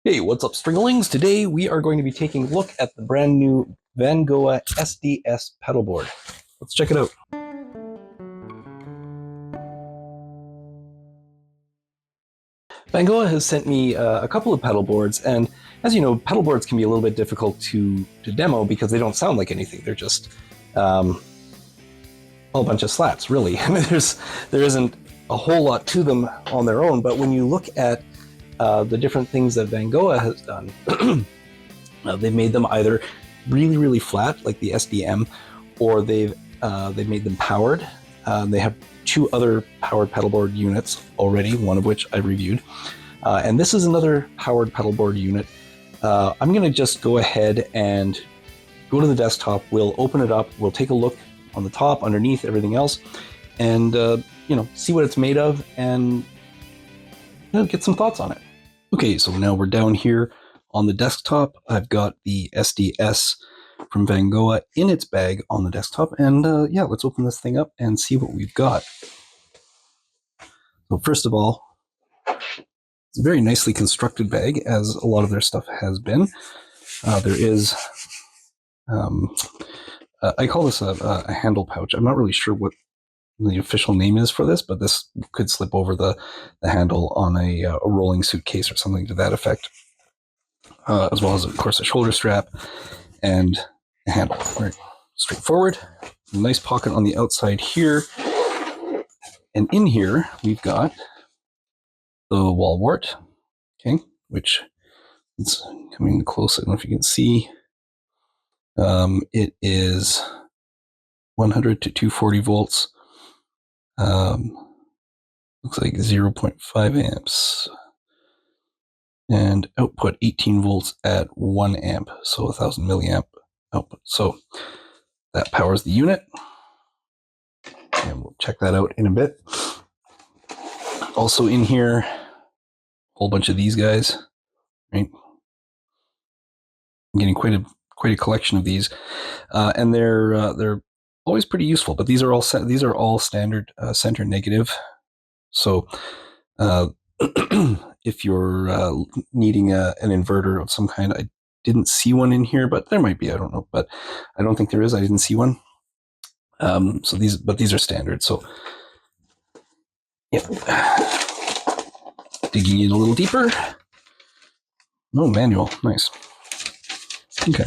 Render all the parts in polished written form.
Hey, what's up, Stringlings? Today we are going to be taking a look at the brand new Vangoa SD-S pedalboard. Let's check it out. Vangoa has sent me a couple of pedal boards, and as you know, pedal boards can be a little bit difficult to demo because they don't sound like anything. They're just a bunch of slats, really. I mean, there isn't a whole lot to them on their own, but when you look at the different things that Vangoa has done, they've made them either really, really flat, like the SDM, or they've made them powered. They have two other powered pedalboard units already, one of which I reviewed. And this is another powered pedalboard unit. I'm going to just go ahead and go to the desktop. We'll open it up. We'll take a look on the top, underneath, everything else, and see what it's made of and get some thoughts on it. Okay, so now we're down here on the desktop. I've got the SD-S from Vangoa in its bag on the desktop, and let's open this thing up and see what we've got. So first of all, it's a very nicely constructed bag, as a lot of their stuff has been. There is, I call this a handle pouch. I'm not really sure what the official name is for this, but this could slip over the handle on a rolling suitcase or something to that effect, as well as, of course, a shoulder strap and a handle. Very straightforward. A nice pocket on the outside here. And in here, we've got the wall wart, okay, which is coming close. I don't know if you can see. It is 100 to 240 volts. Looks like 0.5 amps. And output 18 volts at 1 amp, so 1000 milliamp output. So that powers the unit, and we'll check that out in a bit. Also in here, a whole bunch of these guys, right? I'm getting quite a collection of these, and they're always pretty useful. But these are all standard center negative. So if you're needing an inverter of some kind, I didn't see one in here, but there might be. I don't know, but I don't think there is. I didn't see one. So these are standard. So yeah, digging in a little deeper. No manual, nice. Okay.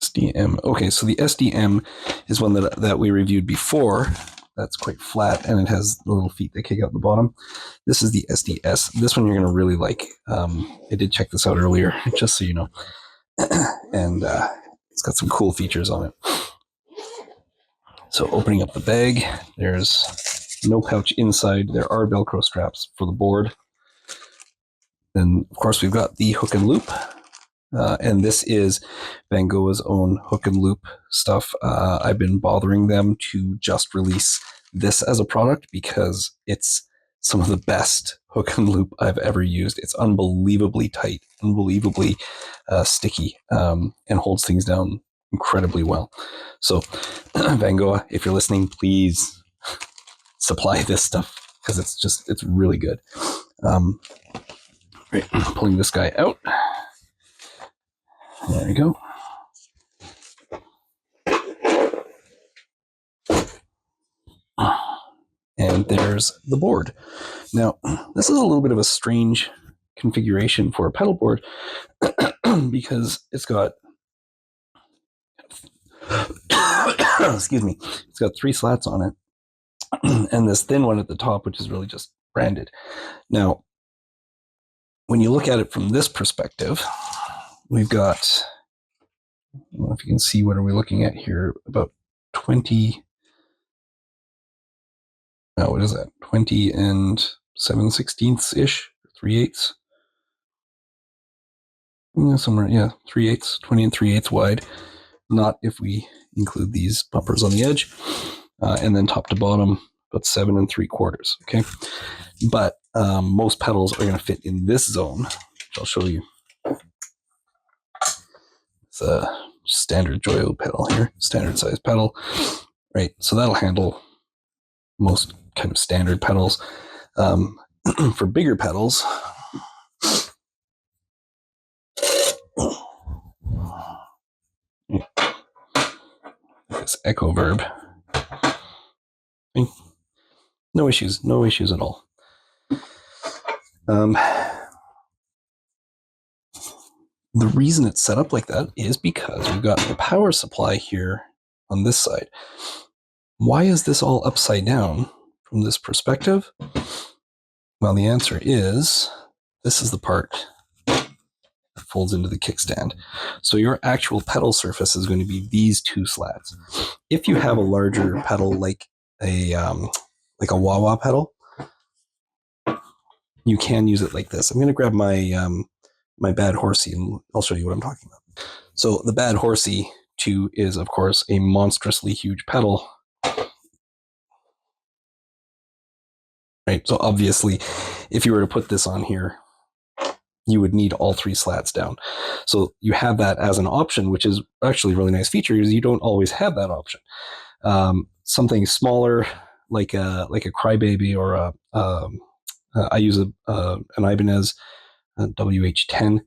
SDM. Okay, so the SDM is one that we reviewed before. That's quite flat, and it has the little feet that kick out the bottom. This is the SD-S. This one you're going to really like. I did check this out earlier, just so you know. And it's got some cool features on it. So opening up the bag, there's no pouch inside. There are Velcro straps for the board. Then, of course, we've got the hook and loop. And this is Vangoa's own hook and loop stuff. I've been bothering them to just release this as a product because it's some of the best hook and loop I've ever used. It's unbelievably tight, unbelievably sticky, and holds things down incredibly well. So Vangoa, if you're listening, please supply this stuff because it's really good. Right, pulling this guy out. There we go. And there's the board. Now, this is a little bit of a strange configuration for a pedal board because it's got excuse me, it's got 3 slats on it and this thin one at the top, which is really just branded. Now, when you look at it from this perspective, we've got, I don't know if you can see, what are we looking at here? About 20, what is that? 20 and 7/16-ish, 3/8. Yeah, somewhere, yeah, 3/8, 20 and 3/8 wide. Not if we include these bumpers on the edge. And then top to bottom, about 7 3/4, okay? But most pedals are going to fit in this zone, which I'll show you. It's a standard Joyo pedal here, standard size pedal, right? So that'll handle most kind of standard pedals. For bigger pedals, this Echo Verb, no issues at all. The reason it's set up like that is because we've got the power supply here on this side. Why is this all upside down from this perspective? Well, the answer is this is the part that folds into the kickstand. So your actual pedal surface is going to be these two slats. If you have a larger pedal like a wah-wah pedal, you can use it like this. I'm going to grab my my Bad Horsey and I'll show you what I'm talking about. So the Bad Horsey 2 is, of course, a monstrously huge pedal. Right. So obviously, if you were to put this on here, you would need all three slats down. So you have that as an option, which is actually a really nice feature, is you don't always have that option. Something smaller, like a Crybaby or I use an Ibanez WH10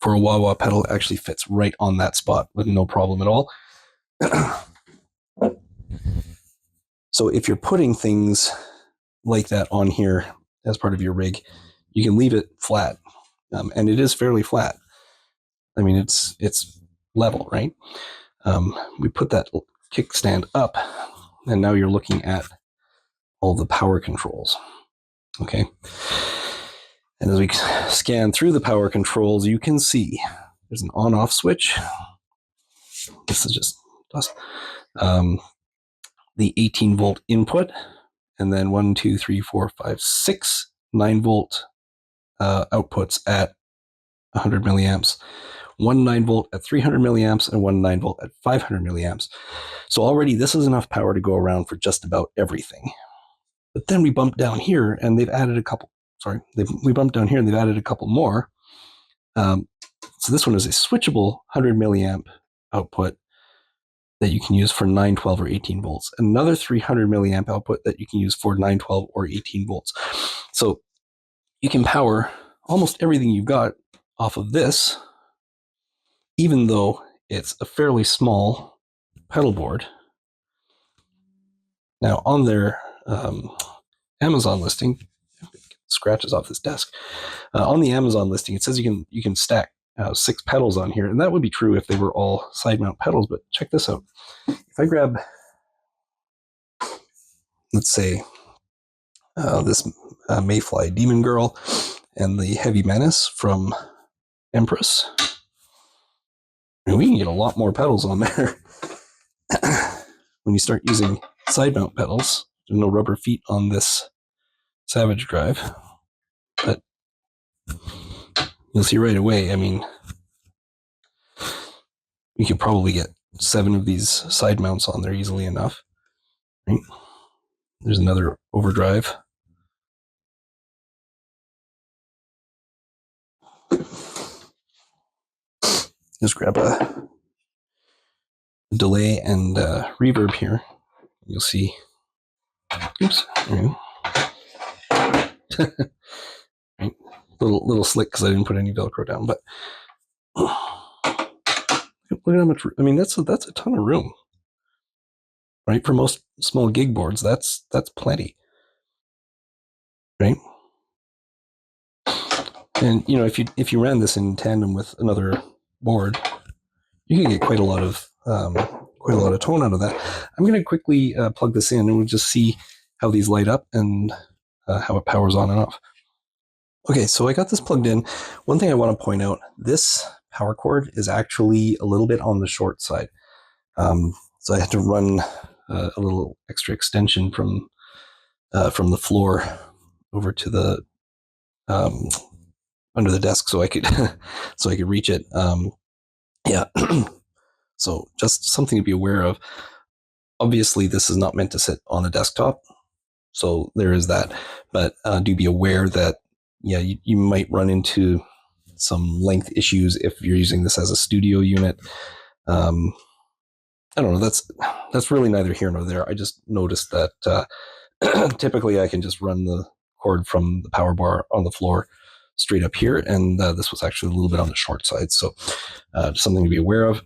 for a wah-wah pedal. It actually fits right on that spot with no problem at all. So if you're putting things like that on here as part of your rig, you can leave it flat, and it is fairly flat. I mean, it's level, right? We put that kickstand up, and now you're looking at all the power controls. Okay, and as we scan through the power controls, you can see there's an on-off switch. This is just dust. The 18-volt input, and then 1, 2, 3, 4, 5, 6 9-volt outputs at 100 milliamps, one 9-volt at 300 milliamps, and one 9-volt at 500 milliamps. So already this is enough power to go around for just about everything. But then we bump down here, and they've added a couple. We bumped down here, and they've added a couple more. So this one is a switchable 100 milliamp output that you can use for 9, 12, or 18 volts. Another 300 milliamp output that you can use for 9, 12, or 18 volts. So you can power almost everything you've got off of this, even though it's a fairly small pedal board. Now on their Amazon listing, scratches off this desk. On the Amazon listing, it says you can stack 6 pedals on here, and that would be true if they were all side mount pedals. But check this out. If I grab, let's say, this Mayfly Demon Girl and the Heavy Menace from Empress, and we can get a lot more pedals on there. When you start using side mount pedals, there's no rubber feet on this Savage drive, but you'll see right away, I mean, you could probably get 7 of these side mounts on there easily enough. Right? There's another overdrive. Just grab a delay and reverb here. You'll see. Oops. Right. Little slick because I didn't put any Velcro down, but look at how much. I mean, that's a ton of room, right? For most small gig boards, that's plenty, right? And you know, if you ran this in tandem with another board, you can get quite a lot of tone out of that. I'm going to quickly plug this in, and we'll just see how these light up and how it powers on and off. Okay, so I got this plugged in. One thing I want to point out, this power cord is actually a little bit on the short side. So I had to run a little extra extension from the floor over to the under the desk so I could reach it. Yeah. So just something to be aware of. Obviously, this is not meant to sit on a desktop, so there is that. But do be aware that you might run into some length issues if you're using this as a studio unit. I don't know. That's really neither here nor there. I just noticed that typically I can just run the cord from the power bar on the floor straight up here, and this was actually a little bit on the short side, so just something to be aware of.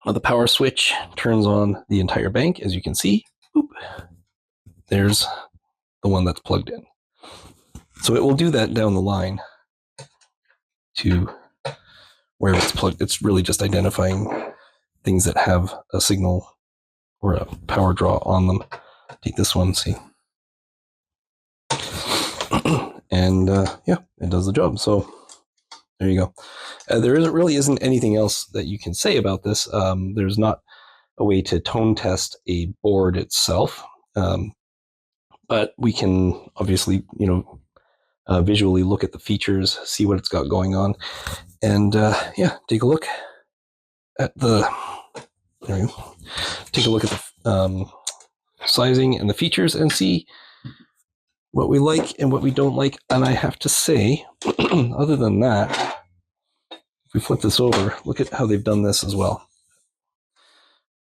The power switch turns on the entire bank, as you can see. Boop. There's the one that's plugged in. So it will do that down the line to where it's plugged. It's really just identifying things that have a signal or a power draw on them. Take this one, see. And yeah, it does the job. So there you go. There really isn't anything else that you can say about this. There's not a way to tone test a board itself, but we can obviously, visually look at the features, see what it's got going on, and yeah, take a look at the. There you go. Take a look at the sizing and the features and see what we like and what we don't like. And I have to say, other than that, if we flip this over, look at how they've done this as well.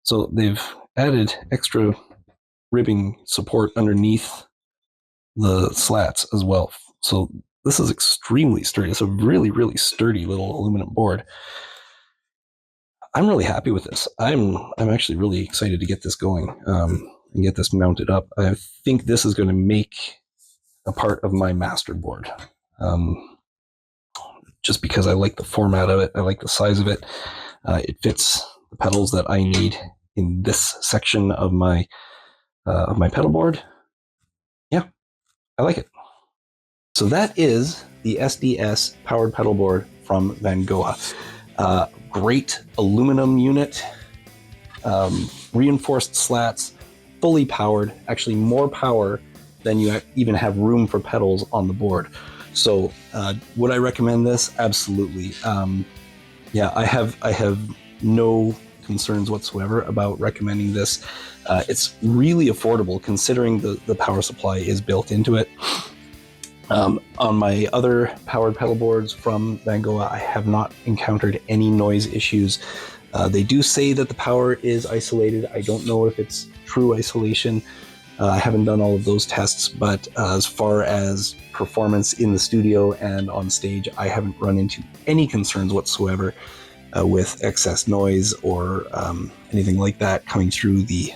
So they've added extra ribbing support underneath the slats as well. So this is extremely sturdy. It's a really, really sturdy little aluminum board. I'm really happy with this. I'm actually really excited to get this going and get this mounted up. I think this is going to make a part of my master board. Just because I like the format of it, I like the size of it. It fits the pedals that I need in this section of my pedal board. Yeah, I like it. So that is the SD-S powered pedal board from Vangoa. Great aluminum unit, reinforced slats, fully powered, actually more power than you even have room for pedals on the board. So would I recommend this? Absolutely. Yeah, I have no concerns whatsoever about recommending this. It's really affordable considering the power supply is built into it. On my other powered pedal boards from Vangoa, I have not encountered any noise issues. They do say that the power is isolated. I don't know if it's true isolation. I haven't done all of those tests, but as far as performance in the studio and on stage, I haven't run into any concerns whatsoever with excess noise or anything like that coming through the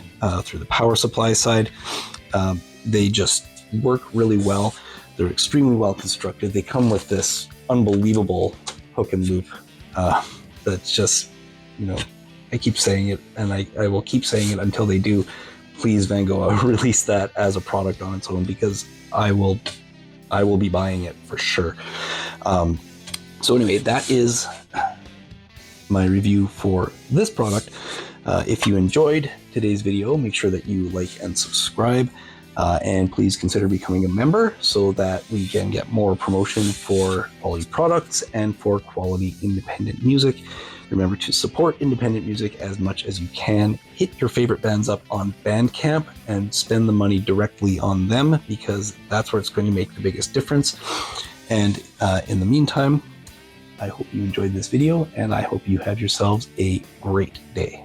power supply side. They just work really well. They're extremely well constructed. They come with this unbelievable hook and loop that's just, I keep saying it, and I will keep saying it until they do. Please, Vangoa, release that as a product on its own, because I will be buying it for sure. So anyway, that is my review for this product. If you enjoyed today's video, make sure that you like and subscribe, and please consider becoming a member so that we can get more promotion for quality products and for quality independent music. Remember to support independent music as much as you can. Hit your favorite bands up on Bandcamp and spend the money directly on them, because that's where it's going to make the biggest difference. And in the meantime, I hope you enjoyed this video, and I hope you have yourselves a great day.